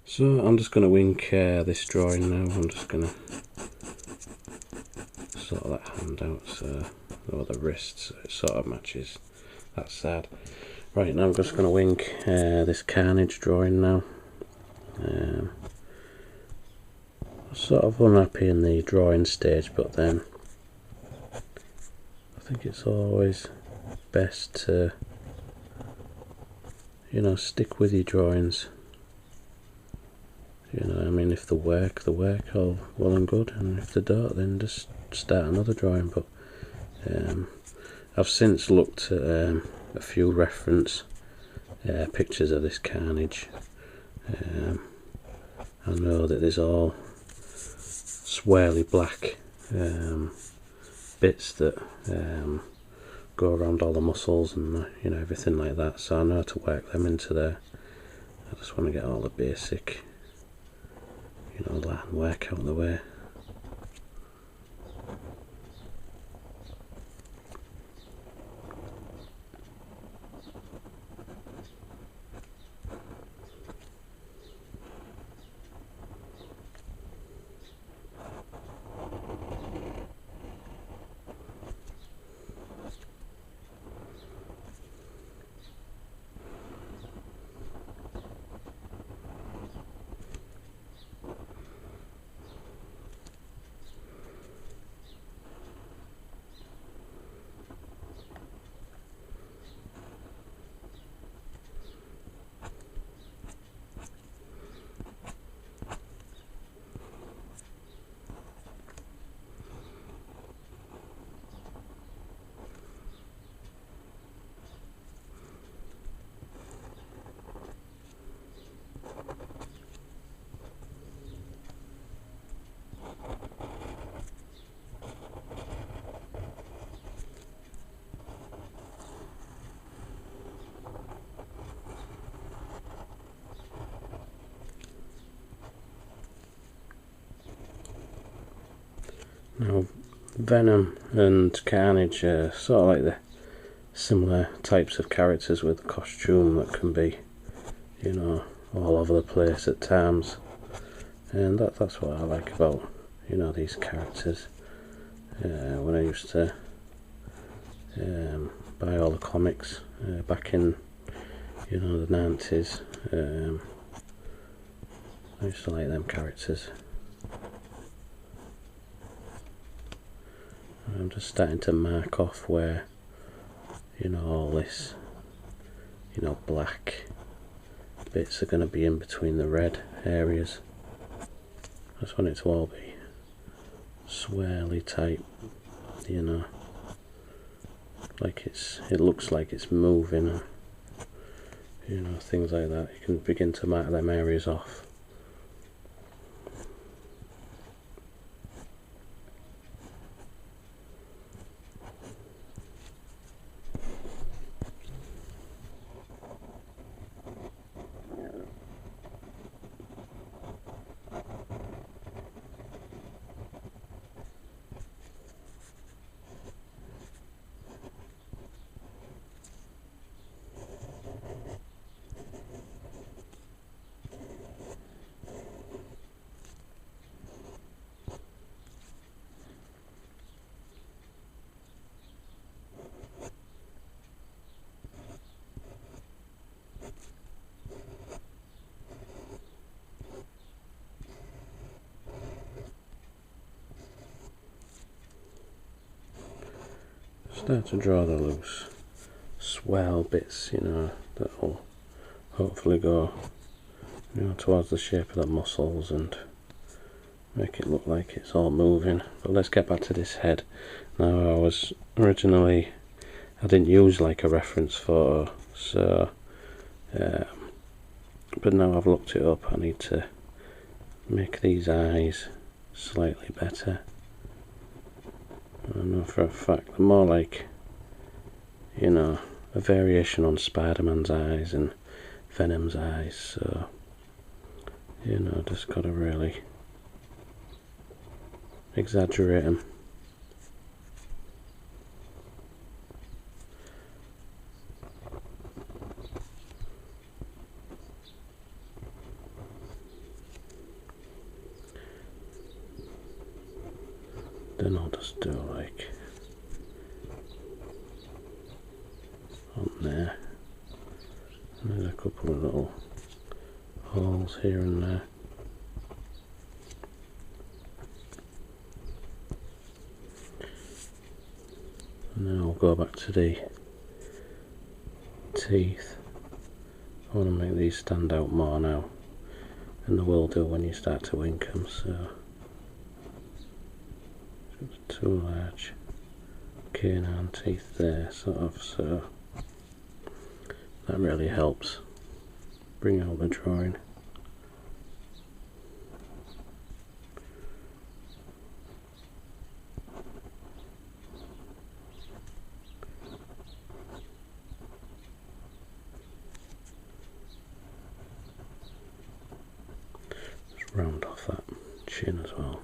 So I'm just going to wink this drawing now. I'm just going to sort that hand out, so, or the wrist, so it sort of matches that side. Right, now I'm just going to wink this Carnage drawing now. I'm sort of unhappy in the drawing stage, but then I think it's always best to, you know, stick with your drawings. You know, I mean, if they work, all well and good, and if they don't, then just start another drawing. But I've since looked at a few reference pictures of this Carnage. I know that there's all swirly black bits that go around all the muscles and you know, everything like that, so I know how to work them into there. I just want to get all the basic, you know, Latin work out of the way. Now, Venom and Carnage are sort of like the similar types of characters with a costume that can be, you know, all over the place at times, and that's what I like about, you know, these characters. When I used to buy all the comics back in, you know, the 90s, I used to like them characters. I'm just starting to mark off where, you know, all this, you know, black bits are going to be in between the red areas. I just want it to all be swirly type, you know, like it looks like it's moving, you know, things like that. You can begin to mark them areas off. Start to draw the loose swell bits, you know, that will hopefully go, you know, towards the shape of the muscles and make it look like it's all moving. But let's get back to this head. Now, I was originally, I didn't use like a reference photo, so but now I've looked it up, I need to make these eyes slightly better. I know for a fact they're more like, you know, a variation on Spider-Man's eyes and Venom's eyes, so, you know, just gotta really exaggerate them. Then I'll just do like on there, and there's a couple of little holes here and there. And then I'll go back to the teeth. I want to make these stand out more now, and they will do when you start to ink them, so two large canine teeth there, sort of, so that really helps bring out the drawing. Just round off that chin as well.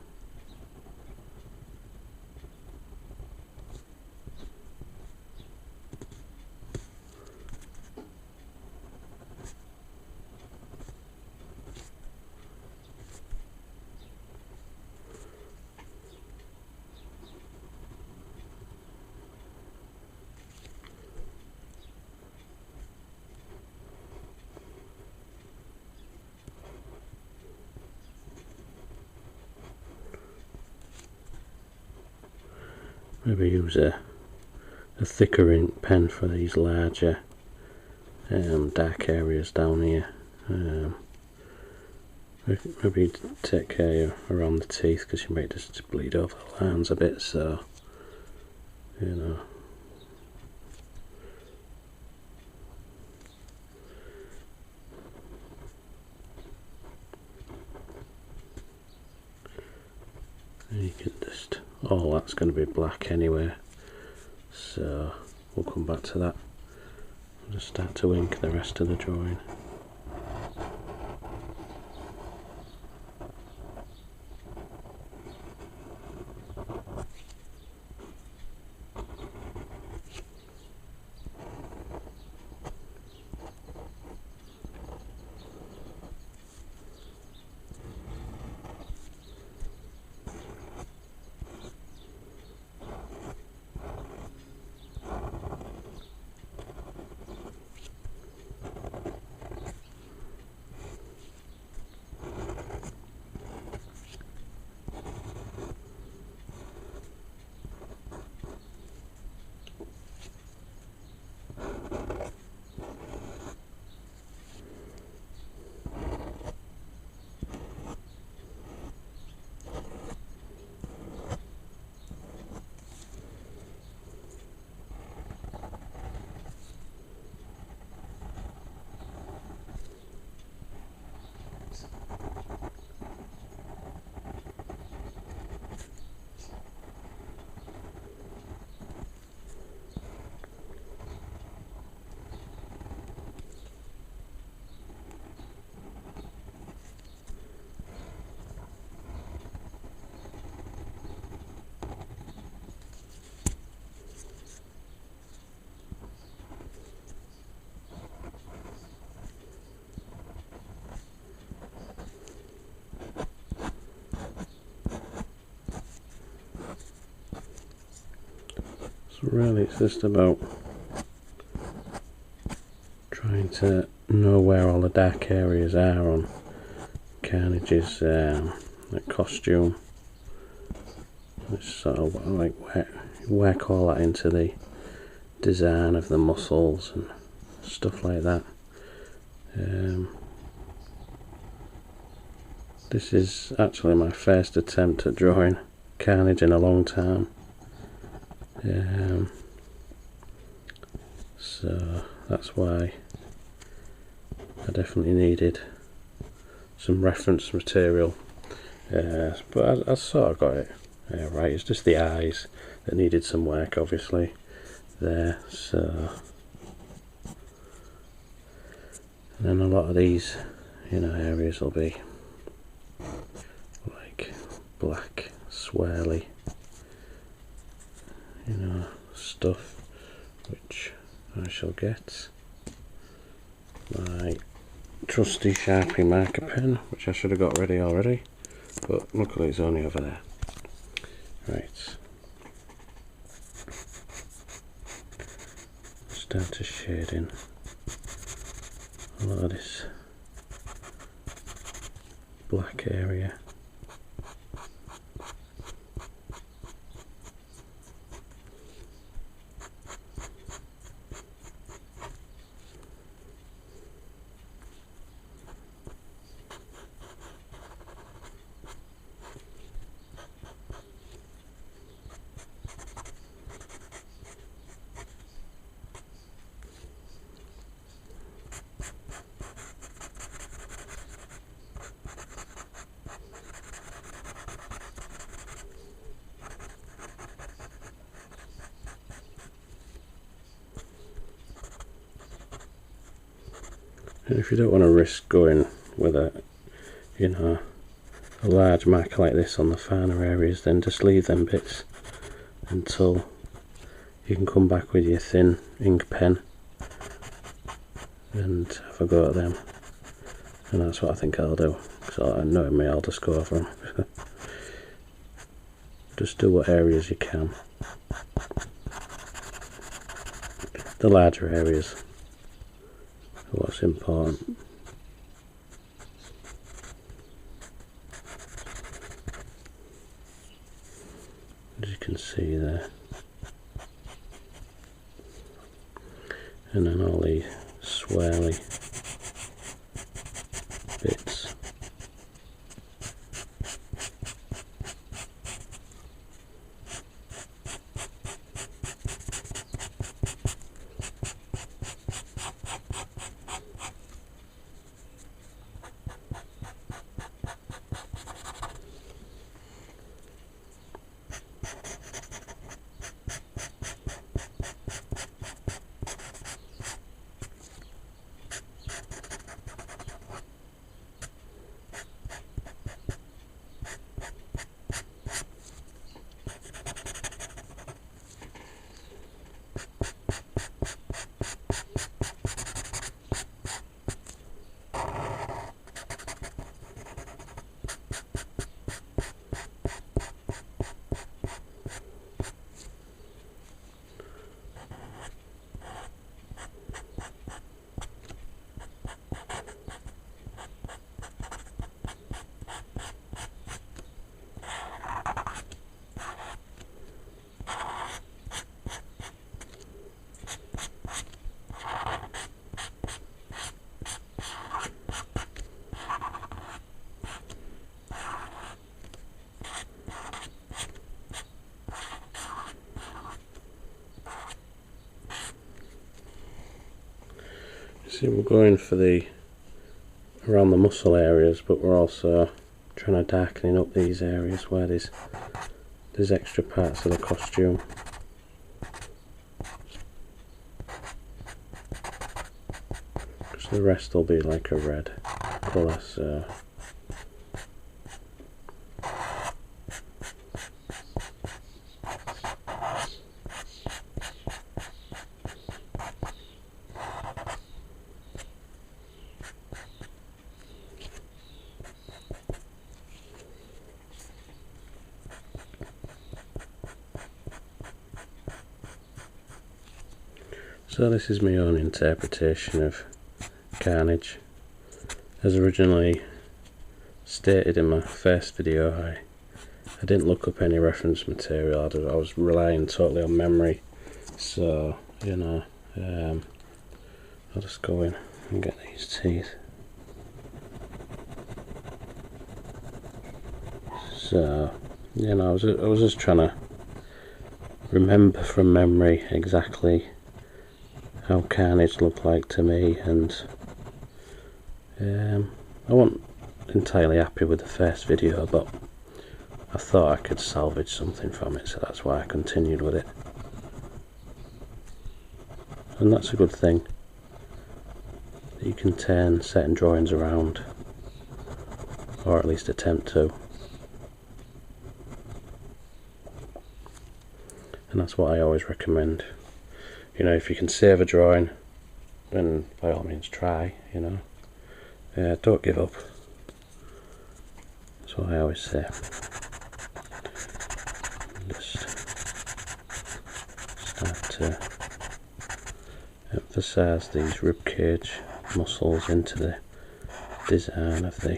Maybe use a thicker ink pen for these larger dark areas down here. Maybe take care around the teeth, because you might just bleed over the lines a bit, so you know. And you can just, all that's going to be black anyway, so we'll come back to that. I'll just start to ink the rest of the drawing. So really it's just about trying to know where all the dark areas are on Carnage's costume. Just sort of like work all that into the design of the muscles and stuff like that. This is actually my first attempt at drawing Carnage in a long time. So that's why I definitely needed some reference material, but I sort of got it right. It's just the eyes that needed some work, obviously, there. So, and then a lot of these, areas will be like black, swirly, stuff, which I shall get my trusty Sharpie marker pen, which I should have got ready already, but luckily it's only over there. Right. down to shading a lot of this black area. And if you don't want to risk going with a, you know, a large marker like this on the finer areas, then just leave them bits until you can come back with your thin ink pen and have a go at them. And that's what I think I'll do. So knowing me, I'll just go over them. Just do what areas you can. The larger areas are what's important. As you can see there. And then all the swirly bits. See, we're going for the around the muscle areas, but we're also trying to darken up these areas where there's extra parts of the costume. Because the rest will be like a red colour, so So this is my own interpretation of Carnage. As originally stated in my first video, I didn't look up any reference material. I was relying totally on memory. So, you know, I'll just go in and get these teeth. So, you know, I was just trying to remember from memory exactly how Carnage looked like to me, and I wasn't entirely happy with the first video, but I thought I could salvage something from it, so that's why I continued with it. And that's a good thing, that you can turn certain drawings around, or at least attempt to. And that's what I always recommend. You know, if you can save a drawing, then by all means try, you know. Don't give up. That's what I always say. Just start to emphasise these ribcage muscles into the design of the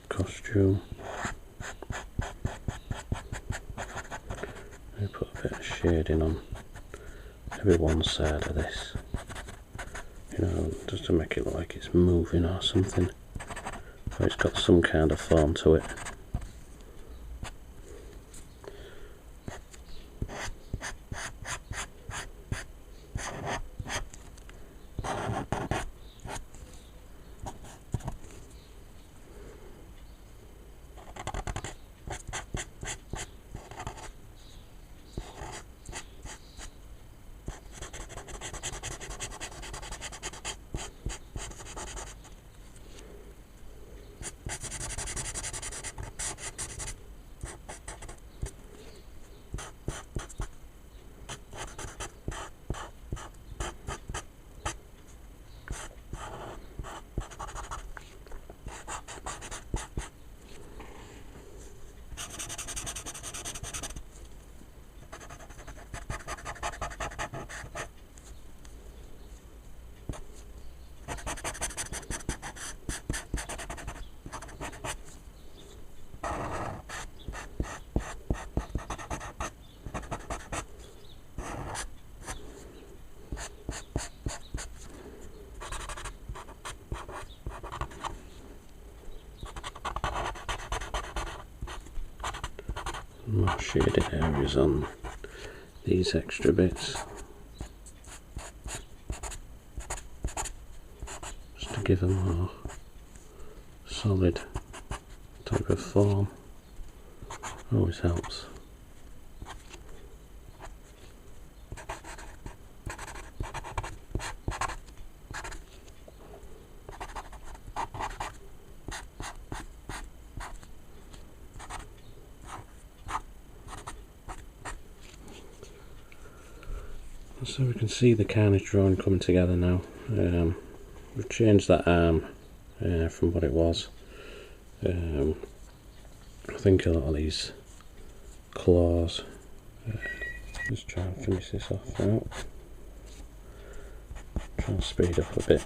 costume. I put a bit of shading on maybe one side of this, you know, just to make it look like it's moving or something, or it's got some kind of form to it. More shaded areas on these extra bits, just to give a more solid type of form. Always helps. So we can see the Carnage drawing coming together now. We've changed that arm from what it was. I think a lot of these claws, let's try and finish this off now. Try and speed up a bit.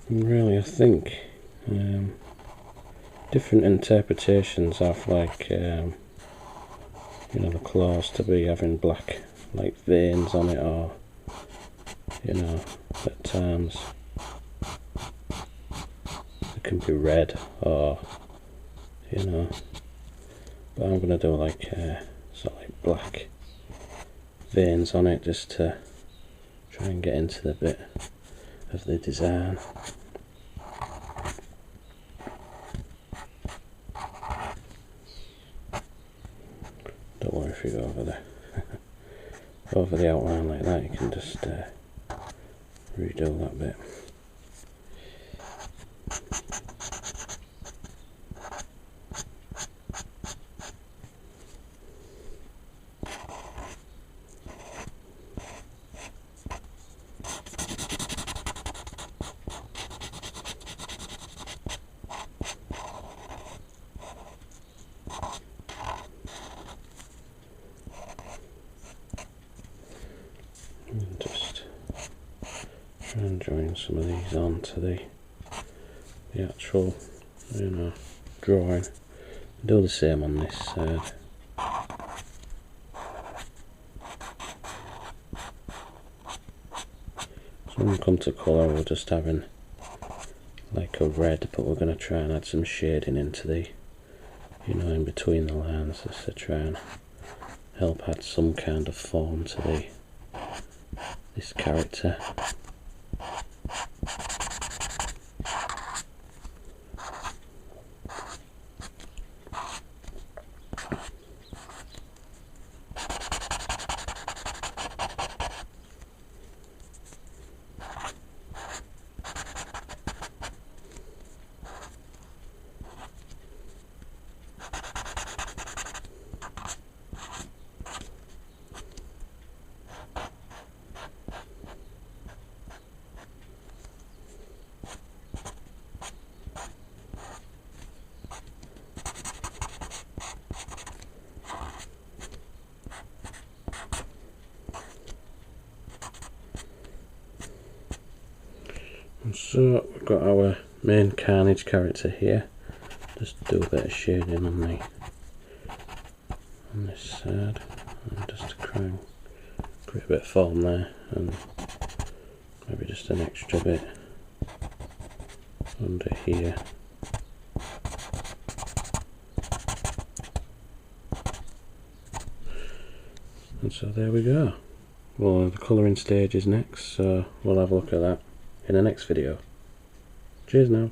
And really, I think different interpretations of, like, you know, the claws to be having black, like, veins on it, or, you know, at times it can be red, or, you know, but I'm going to do like sort of like black veins on it, just to try and get into the bit of the design. Don't worry if you go over the outline like that, you can just redo that bit. And just try and join some of these onto the actual, you know, drawing. Do the same on this side. So when we come to colour, we're just having like a red, but we're going to try and add some shading into the you know, in between the lines, just to try and help add some kind of form to this character. So we've got our main Carnage character here. Just do a bit of shading on this side, and just to create a bit of form there, and maybe just an extra bit under here. And so there we go. Well, the colouring stage is next, so we'll have a look at that in the next video. Cheers now.